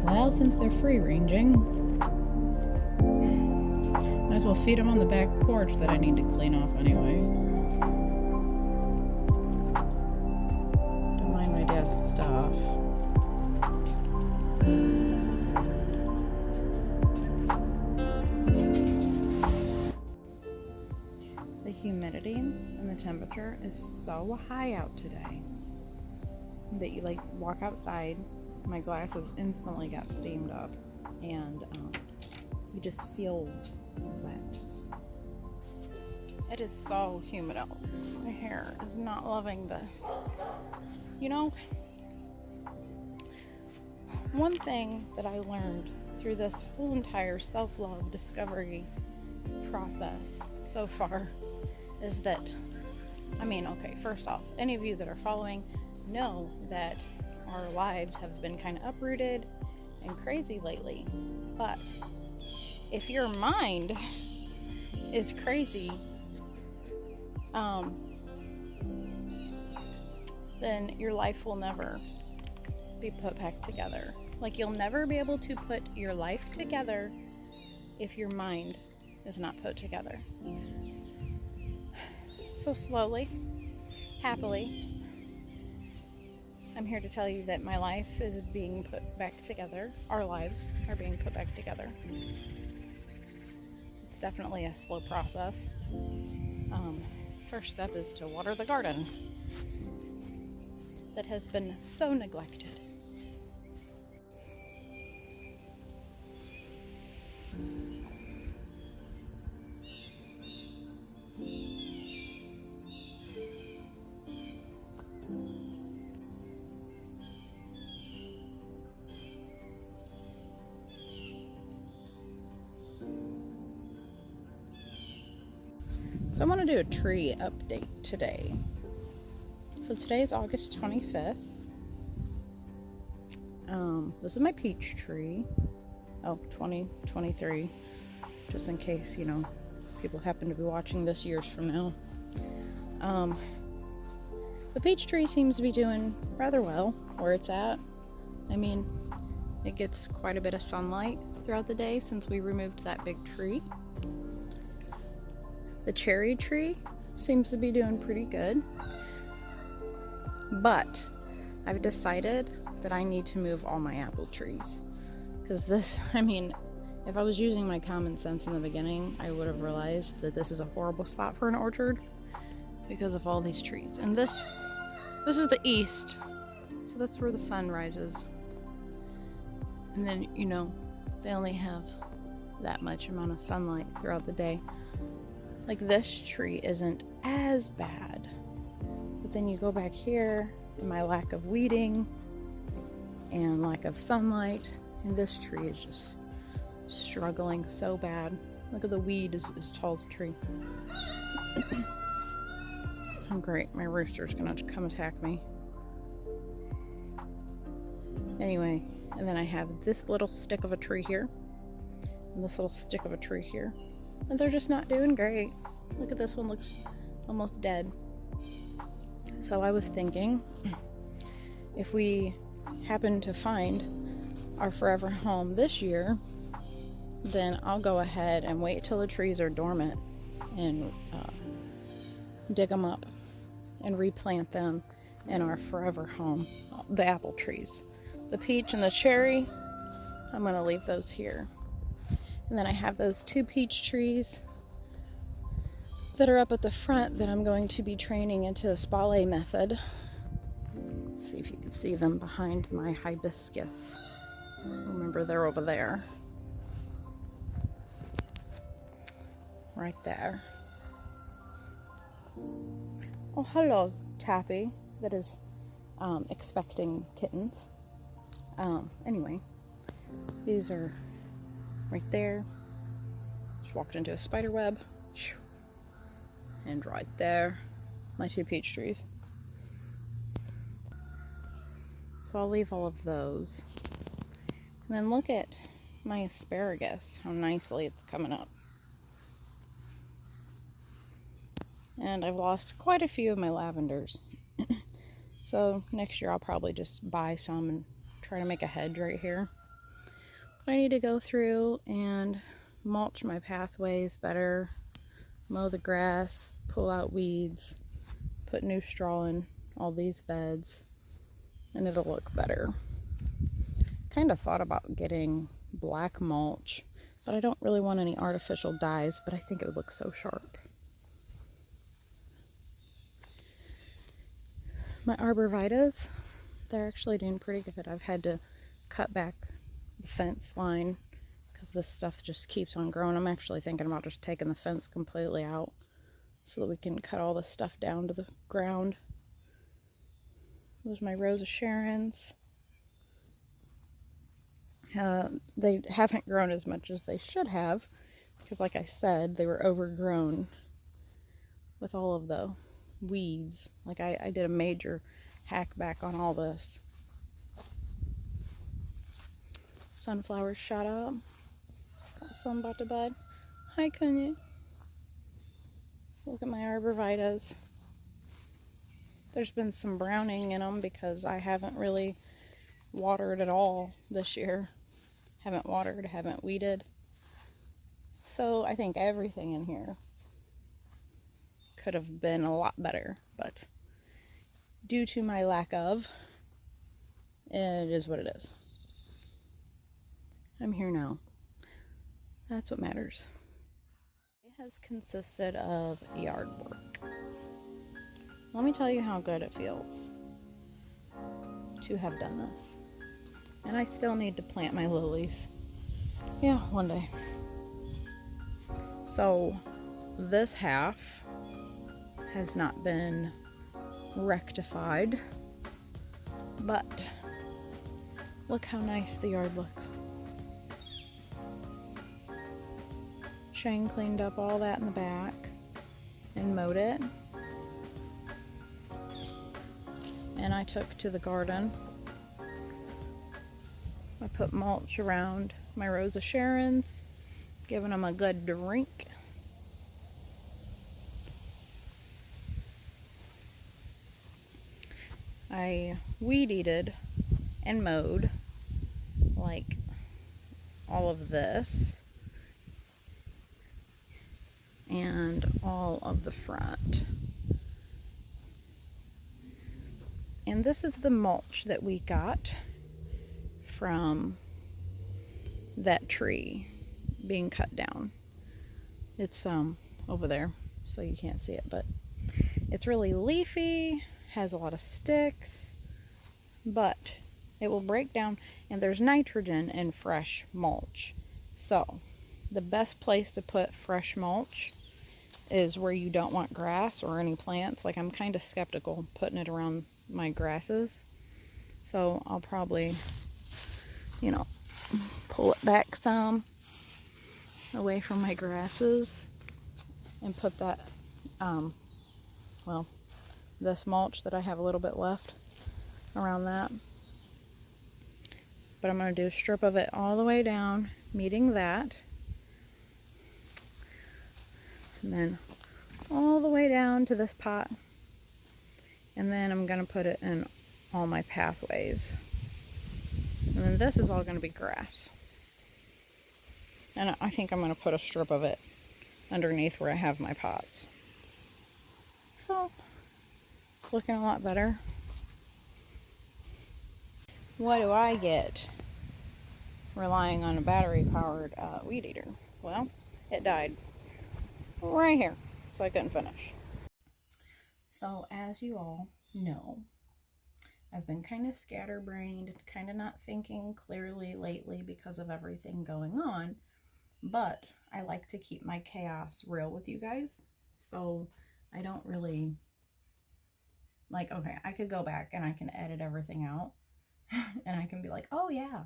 Well, since they're free-ranging, might as well feed them on the back porch that I need to clean off anyway. Don't mind my dad's stuff. The humidity and the temperature is so high out today that you walk outside, my glasses instantly got steamed up, and you just feel wet. It is so humid out. My hair is not loving this. You know, one thing that I learned through this whole entire self-love discovery process so far is that, first off, any of you that are following know that our lives have been kind of uprooted and crazy lately. But if your mind is crazy, then your life will never be put back together. You'll never be able to put your life together if your mind is not put together. So slowly, happily, I'm here to tell you that my life is being put back together. Our lives are being put back together. It's definitely a slow process. First step is to water the garden that has been so neglected. So I want to do a tree update today. So today is August 25th. This is my peach tree. 2023. Just in case, people happen to be watching this years from now. The peach tree seems to be doing rather well where it's at. It gets quite a bit of sunlight throughout the day since we removed that big tree. The cherry tree seems to be doing pretty good. But I've decided that I need to move all my apple trees. Because if I was using my common sense in the beginning, I would have realized that this is a horrible spot for an orchard because of all these trees. And this is the east, so that's where the sun rises. And then, they only have that much amount of sunlight throughout the day. This tree isn't as bad. But then you go back here, and my lack of weeding and lack of sunlight, and this tree is just struggling so bad. Look at the weed is as tall as the tree. Oh great, my rooster's gonna come attack me. Anyway, and then I have this little stick of a tree here, and this little stick of a tree here. And they're just not doing great. Look at this one, looks almost dead. So I was thinking, if we happen to find our forever home this year, then I'll go ahead and wait till the trees are dormant and dig them up and replant them in our forever home, the apple trees. The peach and the cherry, I'm going to leave those here. And then I have those 2 peach trees that are up at the front that I'm going to be training into a spalé method. Let's see if you can see them behind my hibiscus. Remember, they're over there. Right there. Oh, hello, Tappy, that is expecting kittens. Anyway, these are right there. Just walked into a spider web. And right there, my 2 peach trees. So I'll leave all of those. And then look at my asparagus, how nicely it's coming up. And I've lost quite a few of my lavenders. So next year I'll probably just buy some and try to make a hedge right here. But I need to go through and mulch my pathways better, mow the grass, pull out weeds, put new straw in all these beds, and it'll look better. Kind of thought about getting black mulch, but I don't really want any artificial dyes, but I think it would look so sharp. My arborvitaes, they're actually doing pretty good. I've had to cut back the fence line because this stuff just keeps on growing. I'm actually thinking about just taking the fence completely out so that we can cut all this stuff down to the ground. There's my Rosa Sharons. They haven't grown as much as they should have because, like I said, they were overgrown with all of the weeds. Like I did a major hack back on all this. Sunflowers shot up. Got some about to bud. Hi, Kunya. Look at my arborvitaes. There's been some browning in them because I haven't really watered at all this year. Haven't watered, haven't weeded. So I think everything in here could have been a lot better, but due to my lack of, it is what it is. I'm here now. That's what matters. It has consisted of yard work. Let me tell you how good it feels to have done this. And I still need to plant my lilies. Yeah, one day. So this half has not been rectified, but look how nice the yard looks. Shane cleaned up all that in the back and mowed it. And I took to the garden. I put mulch around my Rosa Sharons, giving them a good drink. I weed-eated and mowed like all of this and all of the front. And this is the mulch that we got from that tree being cut down. It's over there, so you can't see it, but it's really leafy, has a lot of sticks, but it will break down, and there's nitrogen in fresh mulch. So the best place to put fresh mulch is where you don't want grass or any plants. Like, I'm kind of skeptical putting it around my grasses, so I'll probably, you know, pull it back some away from my grasses and put that well, this mulch that I have a little bit left around that. But I'm going to do a strip of it all the way down, meeting that, and then all the way down to this pot, and then I'm going to put it in all my pathways. And then this is all going to be grass. And I think I'm going to put a strip of it underneath where I have my pots. So, it's looking a lot better. What do I get relying on a battery-powered weed eater? Well, it died right here, so I couldn't finish. So, as you all know, I've been kind of scatterbrained, kind of not thinking clearly lately because of everything going on, but I like to keep my chaos real with you guys, so I don't really, like, okay, I could go back and I can edit everything out and I can be like, oh yeah,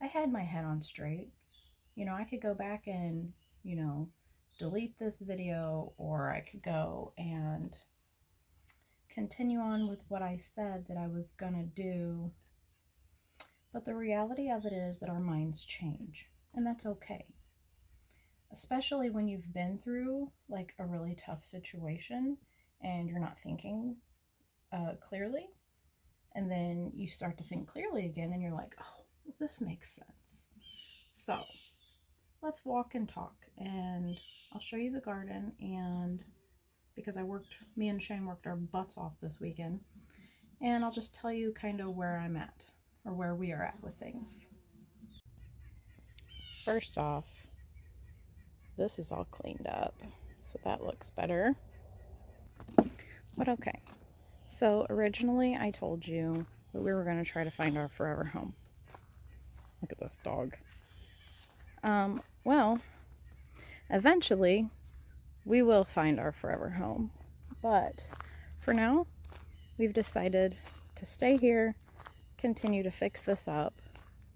I had my head on straight. You know, I could go back and, you know, delete this video, or I could go and continue on with what I said that I was gonna do. But the reality of it is that our minds change, and that's okay. Especially when you've been through like a really tough situation and you're not thinking clearly, and then you start to think clearly again and you're like, oh, this makes sense. So let's walk and talk, and I'll show you the garden. And because me and Shane worked our butts off this weekend, and I'll just tell you kind of where I'm at, or where we are at with things. First off, this is all cleaned up, so that looks better. But okay, so originally I told you that we were going to try to find our forever home. Look at this dog. Well, eventually we will find our forever home, but for now we've decided to stay here, continue to fix this up,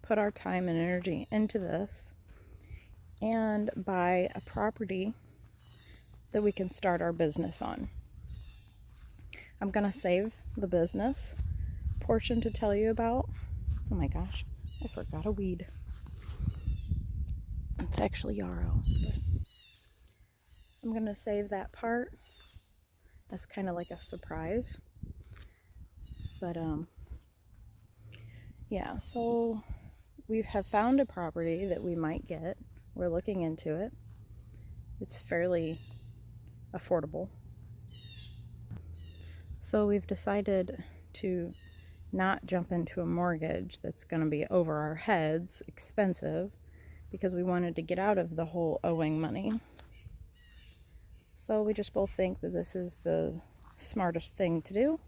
put our time and energy into this, and buy a property that we can start our business on. I'm gonna save the business portion to tell you about. Oh my gosh, I forgot a weed. It's actually yarrow. I'm gonna save that part as kind of like a surprise. But yeah, so we have found a property that we might get. We're looking into it. It's fairly affordable. So we've decided to not jump into a mortgage that's going to be over our heads, expensive, because we wanted to get out of the whole owing money. So we just both think that this is the smartest thing to do.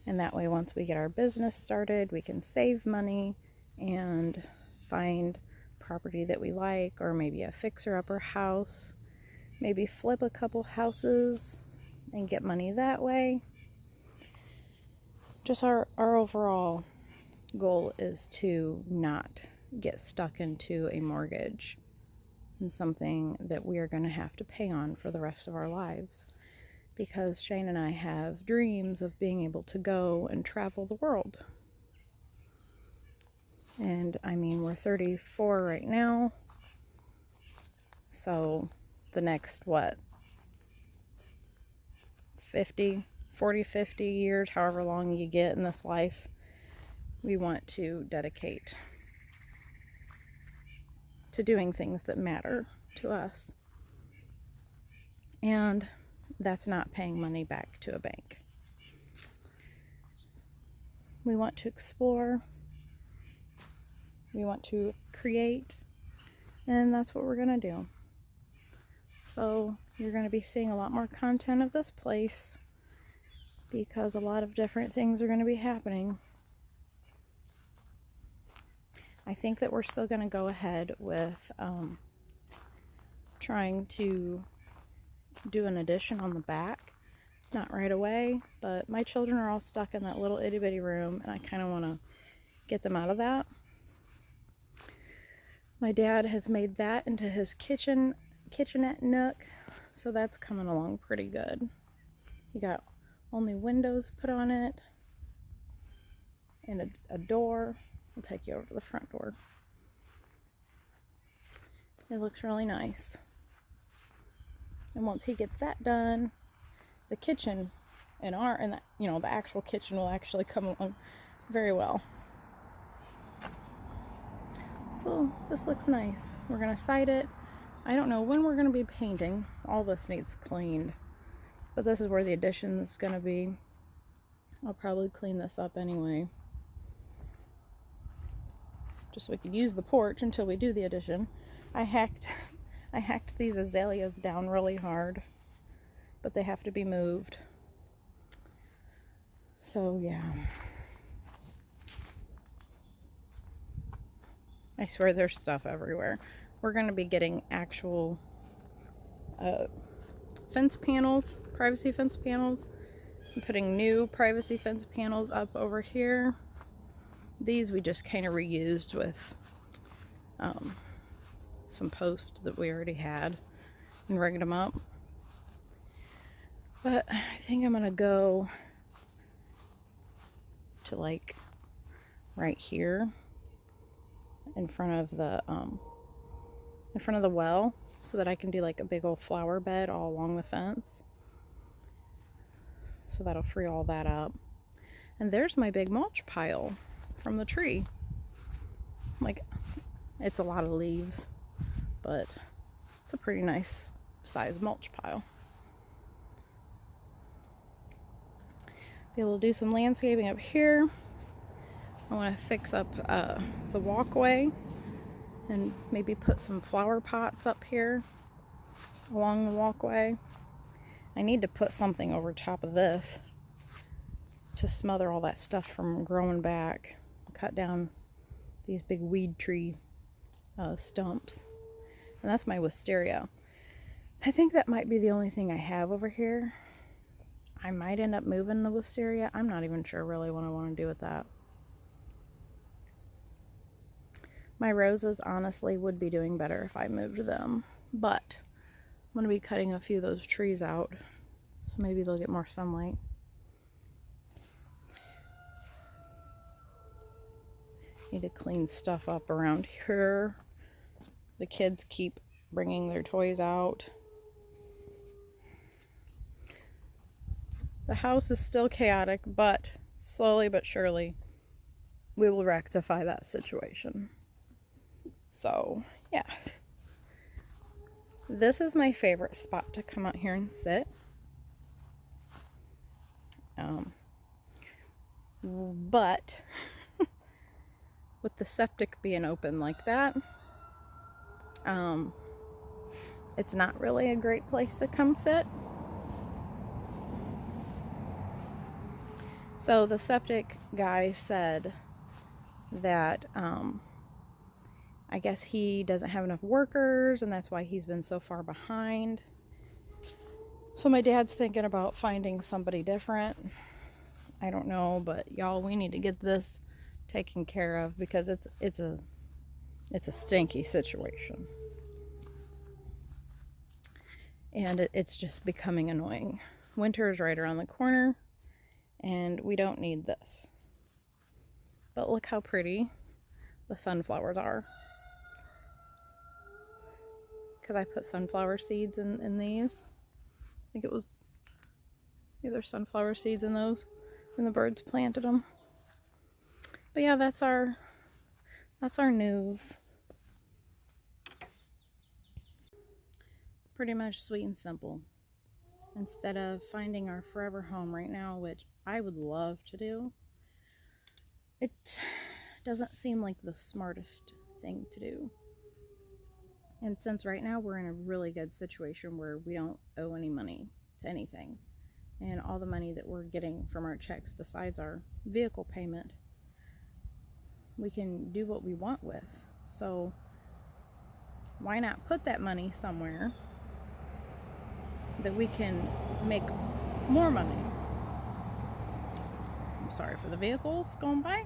And that way, once we get our business started, we can save money and find property that we like, or maybe a fixer-upper house, maybe flip a couple houses and get money that way. Just our overall goal is to not get stuck into a mortgage and something that we are going to have to pay on for the rest of our lives. Because Shane and I have dreams of being able to go and travel the world. And I mean, we're 34 right now. So the next, 40, 50 years, however long you get in this life, we want to dedicate to doing things that matter to us. And that's not paying money back to a bank. We want to explore. We want to create. And that's what we're going to do. So you're going to be seeing a lot more content of this place, because a lot of different things are going to be happening. I think that we're still going to go ahead with trying to do an addition on the back. Not right away, but my children are all stuck in that little itty bitty room, and I kind of want to get them out of that. My dad has made that into his kitchenette nook, so that's coming along pretty good. He got only windows put on it, and a door. I'll take you over to the front door. It looks really nice. And once he gets that done, the kitchen the actual kitchen will actually come along very well. So this looks nice. We're gonna side it. I don't know when we're gonna be painting. All this needs cleaned, but this is where the addition is gonna be. I'll probably clean this up anyway, just so we can use the porch until we do the addition. I hacked these azaleas down really hard, but they have to be moved. So yeah, I swear there's stuff everywhere. We're going to be getting actual fence panels, privacy fence panels, I'm putting new privacy fence panels up over here. These we just kind of reused with some posts that we already had and rigged them up. But I think I'm gonna go to like right here in front of the well, so that I can do like a big old flower bed all along the fence. So that'll free all that up. And there's my big mulch pile from the tree. Like, it's a lot of leaves, but it's a pretty nice size mulch pile. Be able to do some landscaping up here. I want to fix up the walkway and maybe put some flower pots up here along the walkway. I need to put something over top of this to smother all that stuff from growing back. Cut down these big weed tree stumps. And that's my wisteria. I think that might be the only thing I have over here. I might end up moving the wisteria. I'm not even sure really what I want to do with that. My roses honestly would be doing better if I moved them, but I'm going to be cutting a few of those trees out, so maybe they'll get more sunlight. Need to clean stuff up around here. The kids keep bringing their toys out. The house is still chaotic, but slowly but surely we will rectify that situation. So, yeah. This is my favorite spot to come out here and sit. But with the septic being open like that, it's not really a great place to come sit. So the septic guy said that I guess he doesn't have enough workers, and that's why he's been so far behind. So my dad's thinking about finding somebody different. I don't know, but y'all, we need to get this taken care of because it's a stinky situation. And it's just becoming annoying. Winter is right around the corner, and we don't need this. But look how pretty the sunflowers are. Because I put sunflower seeds in these. I think it was either sunflower seeds in those, and the birds planted them. But yeah, that's our news. Pretty much sweet and simple. Instead of finding our forever home right now, which I would love to do, it doesn't seem like the smartest thing to do. And since right now we're in a really good situation where we don't owe any money to anything, and all the money that we're getting from our checks besides our vehicle payment, we can do what we want with. So why not put that money somewhere that we can make more money? I'm sorry for the vehicles going by.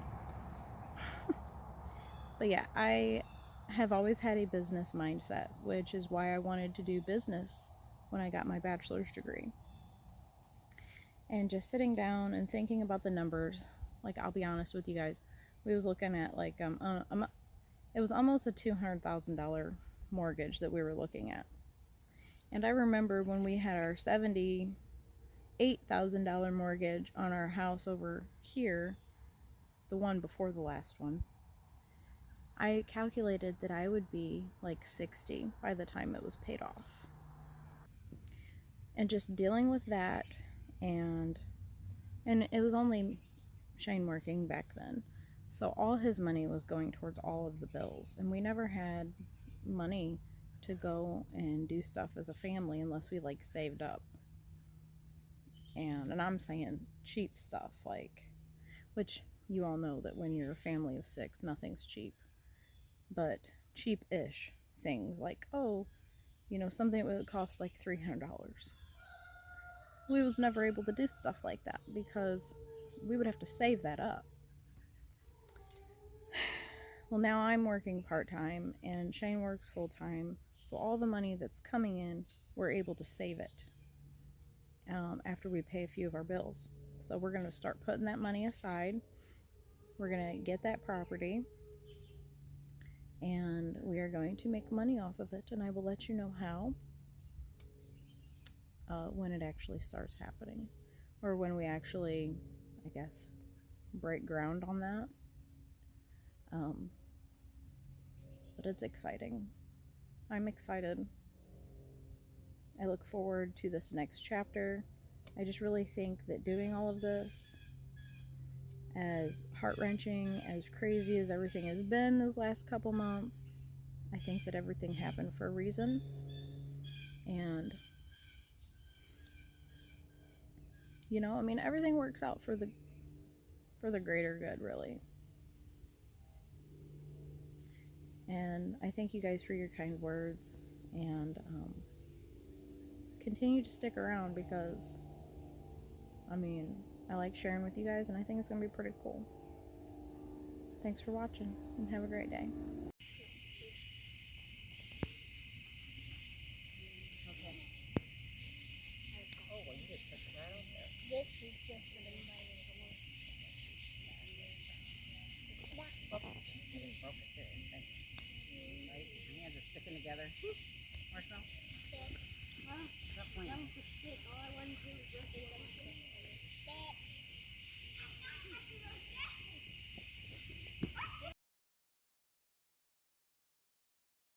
But yeah, I have always had a business mindset, which is why I wanted to do business when I got my bachelor's degree. And just sitting down and thinking about the numbers, like, I'll be honest with you guys, we was looking at like it was almost a $200,000 mortgage that we were looking at. And I remember when we had our $78,000 mortgage on our house over here, the one before the last one, I calculated that I would be like 60 by the time it was paid off. And just dealing with that, and it was only Shane working back then, so all his money was going towards all of the bills, and we never had money to go and do stuff as a family unless we like saved up. And I'm saying cheap stuff, like, which you all know that when you're a family of 6, nothing's cheap, but cheap-ish things like, oh, you know, something that would cost like $300. we was never able to do stuff like that because we would have to save that up. Well, now I'm working part-time and Shane works full-time, so all the money that's coming in, we're able to save it after we pay a few of our bills. So we're going to start putting that money aside. We're going to get that property and we are going to make money off of it, and I will let you know how when it actually starts happening, or when we actually, I guess, break ground on that. But it's exciting. I'm excited. I look forward to this next chapter. I just really think that doing all of this, as heart-wrenching, as crazy as everything has been those last couple months, I think that everything happened for a reason. And, you know, I mean, everything works out for the greater good, really. And I thank you guys for your kind words, and continue to stick around because, I mean, I like sharing with you guys, and I think it's going to be pretty cool. Thanks for watching, and have a great day. Okay. Oh, well, you just took it right over there. This is just so anybody knows the one. Oh, you broke it too. Okay. Right? My hands are sticking together. Marshmallow? Stop playing. That was the stick. All I wanted to do was break it. Stop.